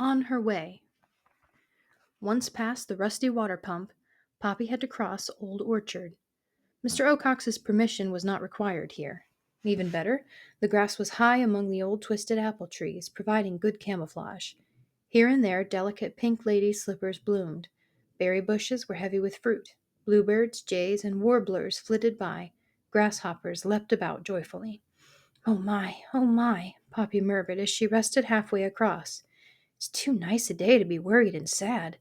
on her way. Once past the rusty water pump, Poppy had to cross Old Orchard. Mr. Ocox's permission was not required here. Even better, the grass was high among the old twisted apple trees, providing good camouflage. Here and there delicate pink lady slippers bloomed. Berry bushes were heavy with fruit. Bluebirds, jays, and warblers flitted by. Grasshoppers leapt about joyfully. Oh my, Poppy murmured as she rested halfway across. It's too nice a day to be worried and sad.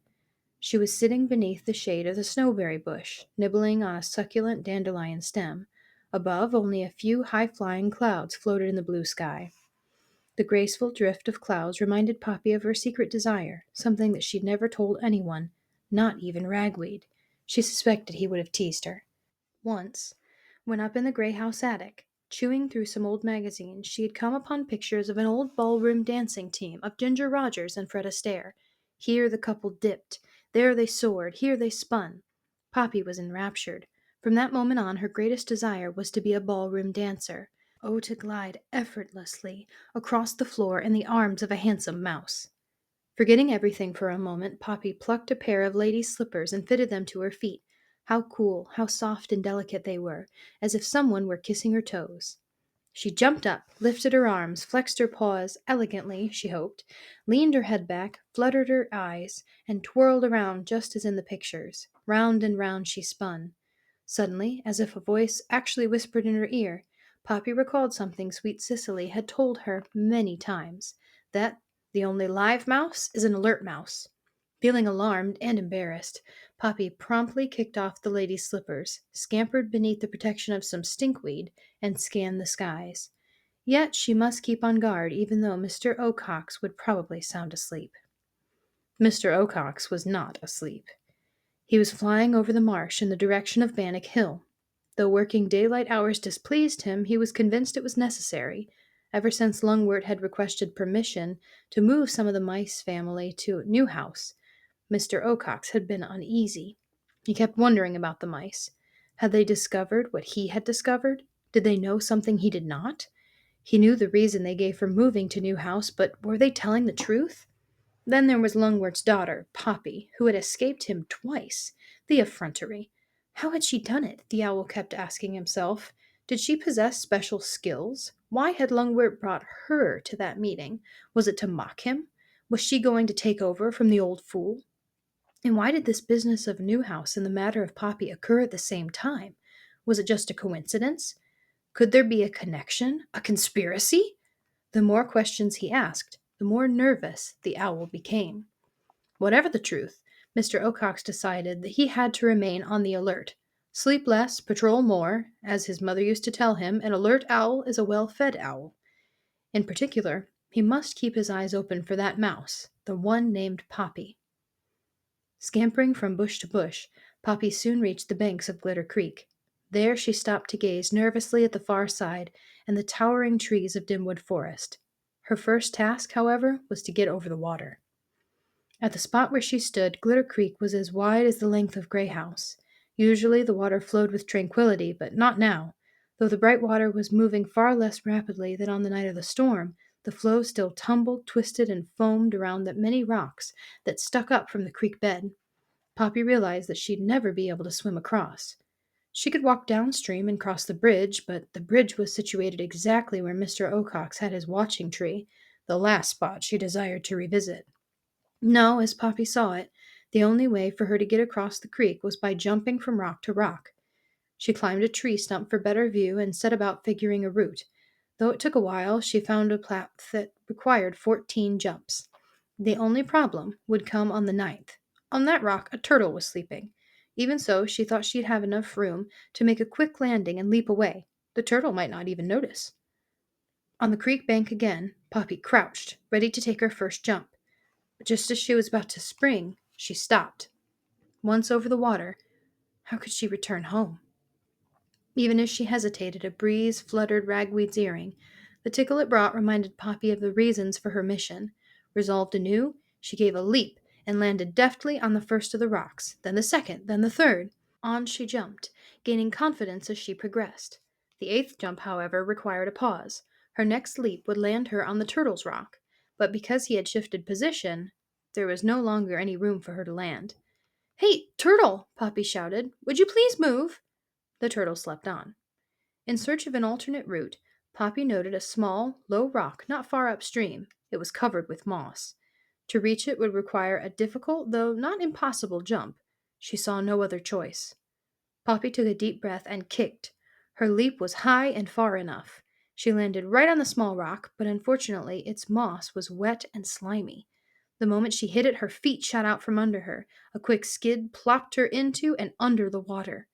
She was sitting beneath the shade of the snowberry bush, nibbling on a succulent dandelion stem. Above, only a few high-flying clouds floated in the blue sky. The graceful drift of clouds reminded Poppy of her secret desire, something that she'd never told anyone, not even Ragweed. She suspected he would have teased her. Once, when up in the gray house attic, chewing through some old magazines, she had come upon pictures of an old ballroom dancing team of Ginger Rogers and Fred Astaire. Here the couple dipped, there they soared, here they spun. Poppy was enraptured. From that moment on, her greatest desire was to be a ballroom dancer. Oh, to glide effortlessly across the floor in the arms of a handsome mouse. Forgetting everything for a moment, Poppy plucked a pair of lady's slippers and fitted them to her feet. How cool, how soft and delicate they were, as if someone were kissing her toes. She jumped up, lifted her arms, flexed her paws elegantly, she hoped, leaned her head back, fluttered her eyes, and twirled around just as in the pictures. Round and round she spun. Suddenly, as if a voice actually whispered in her ear, Poppy recalled something sweet Cicely had told her many times, that the only live mouse is an alert mouse. Feeling alarmed and embarrassed, Poppy promptly kicked off the lady's slippers, scampered beneath the protection of some stinkweed, and scanned the skies. Yet she must keep on guard, even though Mr. Ocox would probably sound asleep. Mr. Ocox was not asleep. He was flying over the marsh in the direction of Bannock Hill. Though working daylight hours displeased him, he was convinced it was necessary. Ever since Lungwort had requested permission to move some of the mice family to a new house, Mr. Ocox had been uneasy. He kept wondering about the mice. Had they discovered what he had discovered? Did they know something he did not? He knew the reason they gave for moving to new house, but were they telling the truth? Then there was Lungwort's daughter, Poppy, who had escaped him twice. The effrontery! How had she done it? The owl kept asking himself. Did she possess special skills? Why had Lungwort brought her to that meeting? Was it to mock him? Was she going to take over from the old fool? And why did this business of Newhouse and the matter of Poppy occur at the same time? Was it just a coincidence? Could there be a connection? A conspiracy? The more questions he asked, the more nervous the owl became. Whatever the truth, Mr. Ocox decided that he had to remain on the alert. Sleep less, patrol more. As his mother used to tell him, an alert owl is a well-fed owl. In particular, he must keep his eyes open for that mouse, the one named Poppy. Scampering from bush to bush, Poppy soon reached the banks of Glitter Creek. There she stopped to gaze nervously at the far side and the towering trees of Dimwood Forest. Her first task, however, was to get over the water. At the spot where she stood, Glitter Creek was as wide as the length of Grey House. Usually the water flowed with tranquility, but not now. Though the bright water was moving far less rapidly than on the night of the storm, the flow still tumbled, twisted, and foamed around the many rocks that stuck up from the creek bed. Poppy realized that she'd never be able to swim across. She could walk downstream and cross the bridge, but the bridge was situated exactly where Mr. Ocox had his watching tree, the last spot she desired to revisit. No, as Poppy saw it, the only way for her to get across the creek was by jumping from rock to rock. She climbed a tree stump for better view and set about figuring a route. Though it took a while, she found a path that required 14 jumps. The only problem would come on the ninth. On that rock, a turtle was sleeping. Even so, she thought she'd have enough room to make a quick landing and leap away. The turtle might not even notice. On the creek bank again, Poppy crouched, ready to take her first jump. But just as she was about to spring, she stopped. Once over the water, how could she return home? Even as she hesitated, a breeze fluttered Ragweed's earring. The tickle it brought reminded Poppy of the reasons for her mission. Resolved anew, she gave a leap and landed deftly on the first of the rocks, then the second, then the third. On she jumped, gaining confidence as she progressed. The eighth jump, however, required a pause. Her next leap would land her on the turtle's rock. but because he had shifted position, there was no longer any room for her to land. "Hey, turtle!" Poppy shouted. "Would you please move?" The turtle slept on. In search of an alternate route, Poppy noted a small, low rock not far upstream. It was covered with moss. To reach it would require a difficult, though not impossible, jump. She saw no other choice. Poppy took a deep breath and kicked. Her leap was high and far enough. She landed right on the small rock, but unfortunately its moss was wet and slimy. The moment she hit it, her feet shot out from under her. A quick skid plopped her into and under the water.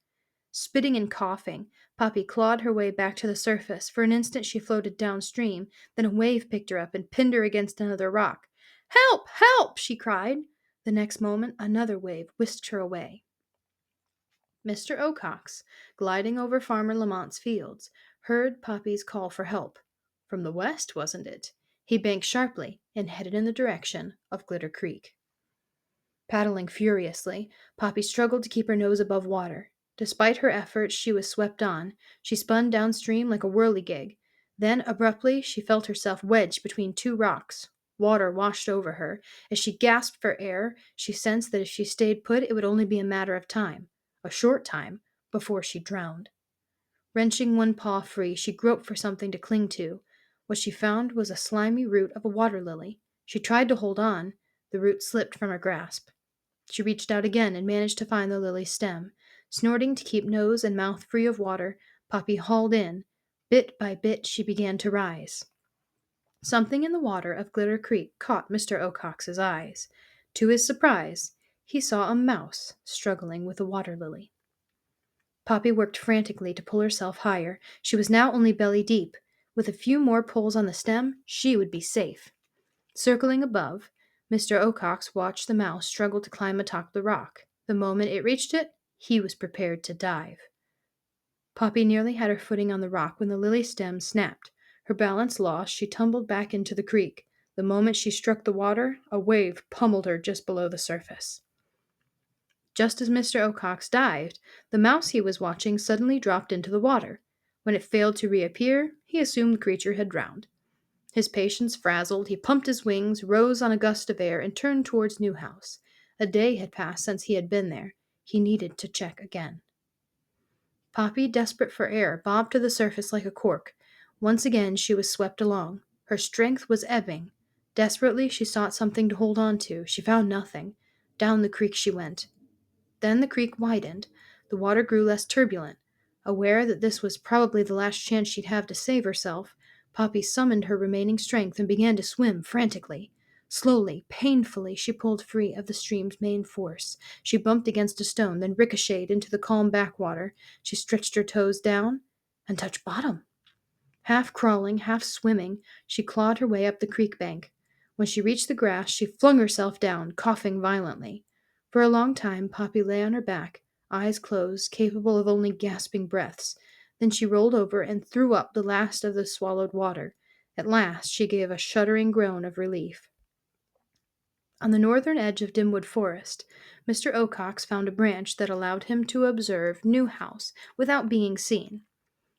Spitting and coughing, Poppy clawed her way back to the surface. For an instant she floated downstream, then a wave picked her up and pinned her against another rock. "Help! Help!" she cried. The next moment, another wave whisked her away. Mr. Ocax, gliding over Farmer Lamont's fields, heard Poppy's call for help. From the west, wasn't it? He banked sharply and headed in the direction of Glitter Creek. Paddling furiously, Poppy struggled to keep her nose above water. Despite her efforts, she was swept on. She spun downstream like a whirligig. Then, abruptly, she felt herself wedged between two rocks. Water washed over her. As she gasped for air, she sensed that if she stayed put, it would only be a matter of time, a short time, before she drowned. Wrenching one paw free, she groped for something to cling to. What she found was a slimy root of a water lily. She tried to hold on. The root slipped from her grasp. She reached out again and managed to find the lily's stem. Snorting to keep nose and mouth free of water, Poppy hauled in. Bit by bit, she began to rise. Something in the water of Glitter Creek caught Mr. Ocax's eyes. To his surprise, he saw a mouse struggling with a water lily. Poppy worked frantically to pull herself higher. She was now only belly deep. With a few more pulls on the stem, she would be safe. Circling above, Mr. Ocax watched the mouse struggle to climb atop the rock. The moment it reached it, he was prepared to dive. Poppy nearly had her footing on the rock when the lily stem snapped. Her balance lost, she tumbled back into the creek. The moment she struck the water, a wave pummeled her just below the surface. Just as Mr. Ocax dived, the mouse he was watching suddenly dropped into the water. When it failed to reappear, he assumed the creature had drowned. His patience frazzled, he pumped his wings, rose on a gust of air, and turned towards Newhouse. A day had passed since he had been there. He needed to check again. Poppy, desperate for air, bobbed to the surface like a cork. Once again she was swept along. Her strength was ebbing. Desperately she sought something to hold on to. She found nothing. Down the creek she went. Then the creek widened. The water grew less turbulent. Aware that this was probably the last chance she'd have to save herself, Poppy summoned her remaining strength and began to swim frantically. Slowly, painfully, she pulled free of the stream's main force. She bumped against a stone, then ricocheted into the calm backwater. She stretched her toes down and touched bottom. Half crawling, half swimming, she clawed her way up the creek bank. When she reached the grass, she flung herself down, coughing violently. For a long time, Poppy lay on her back, eyes closed, capable of only gasping breaths. Then she rolled over and threw up the last of the swallowed water. At last, she gave a shuddering groan of relief. On the northern edge of Dimwood Forest, Mr. Ocax found a branch that allowed him to observe Newhouse without being seen.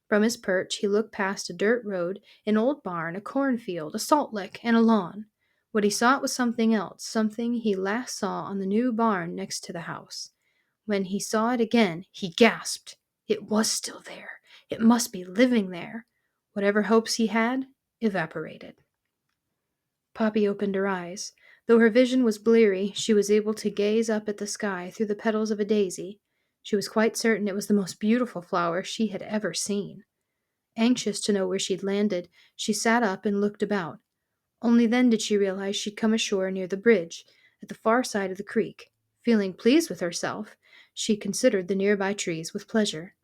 From his perch, he looked past a dirt road, an old barn, a cornfield, a salt lick, and a lawn. What he sought was something else, something he last saw on the new barn next to the house. When he saw it again, he gasped. It was still there. It must be living there. Whatever hopes he had evaporated. Poppy opened her eyes. Though her vision was bleary, she was able to gaze up at the sky through the petals of a daisy. She was quite certain it was the most beautiful flower she had ever seen. Anxious to know where she'd landed, she sat up and looked about. Only then did she realize she'd come ashore near the bridge, at the far side of the creek. Feeling pleased with herself, she considered the nearby trees with pleasure.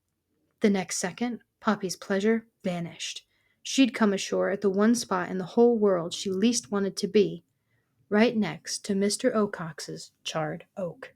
The next second, Poppy's pleasure vanished. She'd come ashore at the one spot in the whole world she least wanted to be, right next to Mr. Ocax's charred oak.